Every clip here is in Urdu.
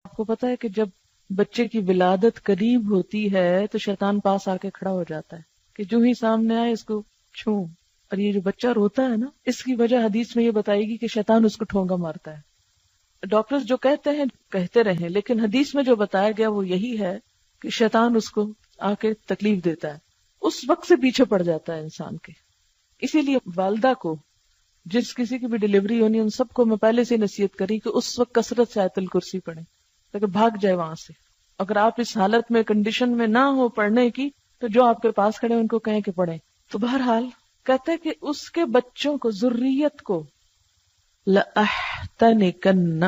آپ کو پتا ہے کہ جب بچے کی ولادت قریب ہوتی ہے تو شیطان پاس آ کے کھڑا ہو جاتا ہے کہ جو ہی سامنے آئے اس کو چھوں. اور یہ جو بچہ روتا ہے نا، اس کی وجہ حدیث میں یہ بتائے گی کہ شیطان اس کو ٹھونگا مارتا ہے. ڈاکٹرز جو کہتے ہیں کہتے رہیں، لیکن حدیث میں جو بتایا گیا وہ یہی ہے کہ شیطان اس کو آ کے تکلیف دیتا ہے. اس وقت سے پیچھے پڑ جاتا ہے انسان کے. اسی لیے والدہ کو جس کسی کی بھی ڈلیوری ہونی ان سب کو میں پہلے سے نصیحت کری کہ اس وقت کثرت سے آیت الکرسی پڑھیں تاکہ بھاگ جائے وہاں سے. اگر آپ اس حالت میں کنڈیشن میں نہ ہو پڑھنے کی تو جو آپ کے پاس کھڑے ان کو کہیں کہ پڑھیں. تو بہرحال کہتے ہیں کہ اس کے بچوں کو، ذریت کو، لَأَحْتَنِكَنَّ،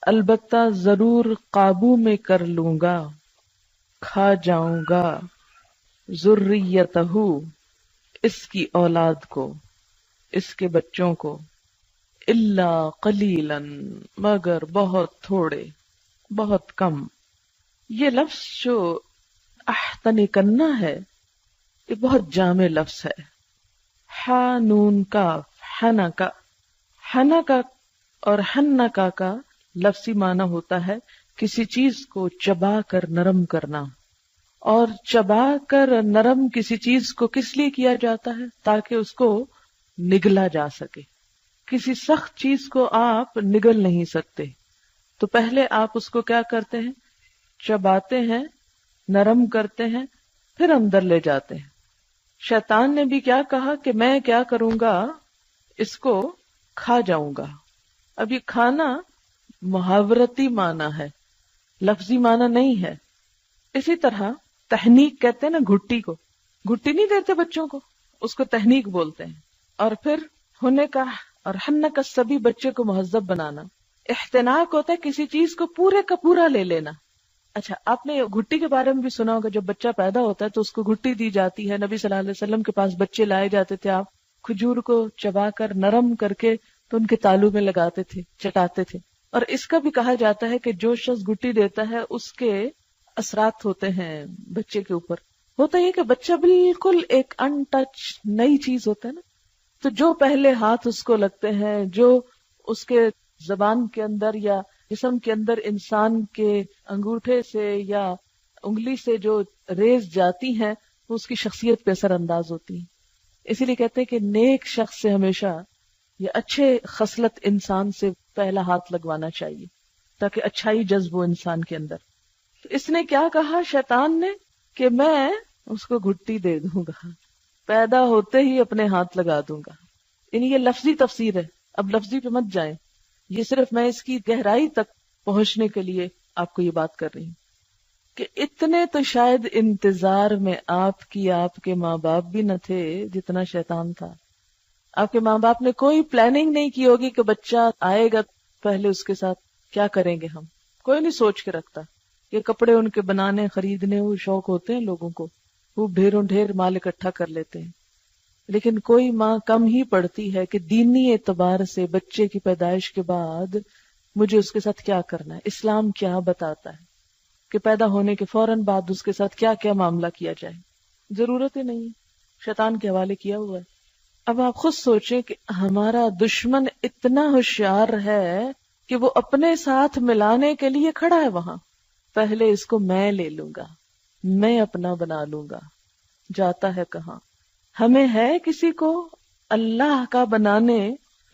البتہ ضرور قابو میں کر لوں گا، کھا جاؤں گا، ذریتہ، اس کی اولاد کو، اس کے بچوں کو، الا قلیلا، مگر بہت تھوڑے، بہت کم. یہ لفظ جو احتنکنا ہے یہ بہت جامع لفظ ہے. ہا نون کاف حنکا، حنکا اور حنکا کا لفظی معنی ہوتا ہے کسی چیز کو چبا کر نرم کرنا. اور چبا کر نرم کسی چیز کو کس لیے کیا جاتا ہے؟ تاکہ اس کو نگلا جا سکے. کسی سخت چیز کو آپ نگل نہیں سکتے تو پہلے آپ اس کو کیا کرتے ہیں؟ چباتے ہیں، نرم کرتے ہیں، پھر اندر لے جاتے ہیں. شیطان نے بھی کیا کہا کہ میں کیا کروں گا، اس کو کھا جاؤں گا. اب یہ کھانا محاورتی معنی ہے، لفظی معنی نہیں ہے. اسی طرح تحنیک کہتے ہیں نا، گھٹی کو گھٹی نہیں دیتے بچوں کو، اس کو تحنیک بولتے ہیں. اور پھر ہونے کا اور ہن کا سبھی بچے کو مہذب بنانا. احتناک ہوتا ہے کسی چیز کو پورے کا پورا لے لینا. اچھا، آپ نے گھٹی کے بارے میں بھی سنا ہوگا، جب بچہ پیدا ہوتا ہے تو اس کو گھٹی دی جاتی ہے. نبی صلی اللہ علیہ وسلم کے پاس بچے لائے جاتے تھے، آپ کھجور کو چبا کر نرم کر کے تو ان کے تالو میں لگاتے تھے، چٹاتے تھے. اور اس کا بھی کہا جاتا ہے کہ جو شخص گھٹی دیتا ہے اس کے اثرات ہوتے ہیں بچے کے اوپر. ہوتا یہ کہ بچہ بالکل ایک ان ٹچ نئی چیز ہوتا ہے نا، تو جو پہلے ہاتھ اس کو لگتے ہیں، جو اس کے زبان کے اندر یا جسم کے اندر انسان کے انگوٹھے سے یا انگلی سے جو ریز جاتی ہیں وہ اس کی شخصیت پہ اثر انداز ہوتی ہیں. اسی لیے کہتے ہیں کہ نیک شخص سے ہمیشہ یا اچھے خصلت انسان سے پہلا ہاتھ لگوانا چاہیے تاکہ اچھائی جذب ہو انسان کے اندر. تو اس نے کیا کہا شیطان نے کہ میں اس کو گھٹی دے دوں گا، پیدا ہوتے ہی اپنے ہاتھ لگا دوں گا. یعنی یہ لفظی تفسیر ہے، اب لفظی پہ مت جائیں، یہ صرف میں اس کی گہرائی تک پہنچنے کے لیے آپ کو یہ بات کر رہی ہوں کہ اتنے تو شاید انتظار میں آپ کے ماں باپ بھی نہ تھے جتنا شیطان تھا. آپ کے ماں باپ نے کوئی پلاننگ نہیں کی ہوگی کہ بچہ آئے گا پہلے اس کے ساتھ کیا کریں گے ہم. کوئی نہیں سوچ کے رکھتا. یہ کپڑے ان کے بنانے خریدنے وہ شوق ہوتے ہیں لوگوں کو، وہ ڈھیروں ڈھیر مال اکٹھا کر لیتے ہیں. لیکن کوئی ماں کم ہی پڑتی ہے کہ دینی اعتبار سے بچے کی پیدائش کے بعد مجھے اس کے ساتھ کیا کرنا ہے، اسلام کیا بتاتا ہے کہ پیدا ہونے کے فوراً بعد اس کے ساتھ کیا کیا معاملہ کیا جائے. ضرورت ہی نہیں، شیطان کے حوالے کیا ہوا ہے. اب آپ خود سوچیں کہ ہمارا دشمن اتنا ہوشیار ہے کہ وہ اپنے ساتھ ملانے کے لیے کھڑا ہے وہاں. پہلے اس کو میں لے لوں گا، میں اپنا بنا لوں گا. جاتا ہے کہاں؟ ہمیں ہے کسی کو اللہ کا بنانے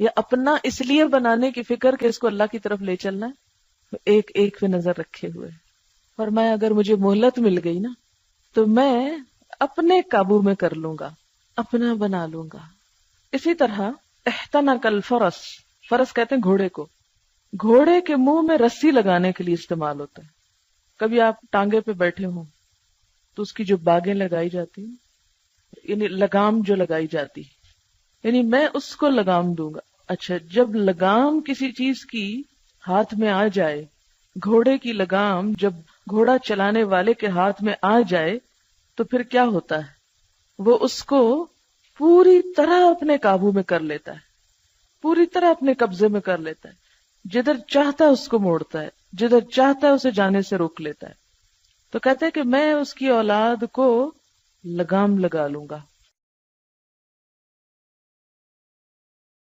یا اپنا اس لیے بنانے کی فکر کہ اس کو اللہ کی طرف لے چلنا ہے. ایک ایک پہ نظر رکھے ہوئے. اور میں اگر مجھے مہلت مل گئی نا تو میں اپنے قابو میں کر لوں گا، اپنا بنا لوں گا. اسی طرح احتنک الفرس، فرس کہتے ہیں گھوڑے کو. گھوڑے کے منہ میں رسی لگانے کے لیے استعمال ہوتا ہے. کبھی آپ ٹانگے پہ بیٹھے ہوں تو اس کی جو باگیں لگائی جاتی ہیں، یعنی لگام جو لگائی جاتی، یعنی میں اس کو لگام دوں گا. اچھا، جب لگام کسی چیز کی ہاتھ میں آ جائے، گھوڑے کی لگام جب گھوڑا چلانے والے کے ہاتھ میں آ جائے تو پھر کیا ہوتا ہے؟ وہ اس کو پوری طرح اپنے قابو میں کر لیتا ہے، پوری طرح اپنے قبضے میں کر لیتا ہے. جدھر چاہتا ہے اس کو موڑتا ہے، جدھر چاہتا ہے اسے جانے سے روک لیتا ہے. تو کہتے ہیں کہ میں اس کی اولاد کو لگام لگا لوں گا.